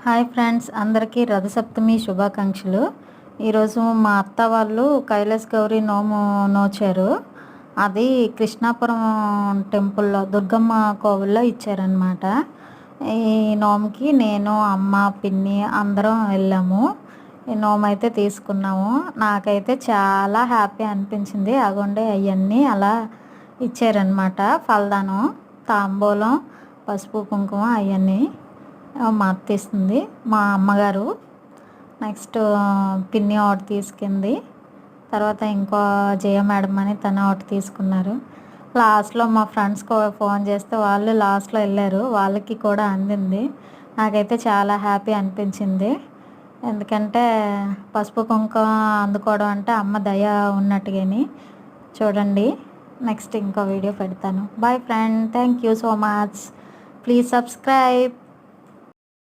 Hi friends, అందరికీ రథసప్తమి శుభాకాంక్షలు. ఈరోజు మా అత్త వాళ్ళు కైలాస్ గౌరి నోము నోచారు. అది కృష్ణాపురం టెంపుల్లో దుర్గమ్మ కోవిల్లో ఇచ్చారనమాట. ఈ నోముకి నేను, అమ్మ, పిన్ని అందరం వెళ్ళాము. ఈ నోము అయితే తీసుకున్నాము. నాకైతే చాలా హ్యాపీ అనిపించింది. అగోండి అవన్నీ అలా ఇచ్చారనమాట. ఫలదానం, తాంబూలం, పసుపు, కుంకుమ అవన్నీ మా అత్త ఇస్తుంది. మా అమ్మగారు నెక్స్ట్ పిన్ని ఒకటి తీసుకుంది. తర్వాత ఇంకో జయ మేడం అని తను ఒకటి తీసుకున్నారు. లాస్ట్లో మా ఫ్రెండ్స్ ఫోన్ చేస్తే వాళ్ళు లాస్ట్లో వెళ్ళారు, వాళ్ళకి కూడా అందింది. నాకైతే చాలా హ్యాపీ అనిపించింది. ఎందుకంటే పసుపు కుంకుమ అందుకోవడం అంటే అమ్మ దయ ఉన్నట్టుగాని. చూడండి, నెక్స్ట్ ఇంకో వీడియో పెడతాను. Boy friend, thank you so much. Please subscribe.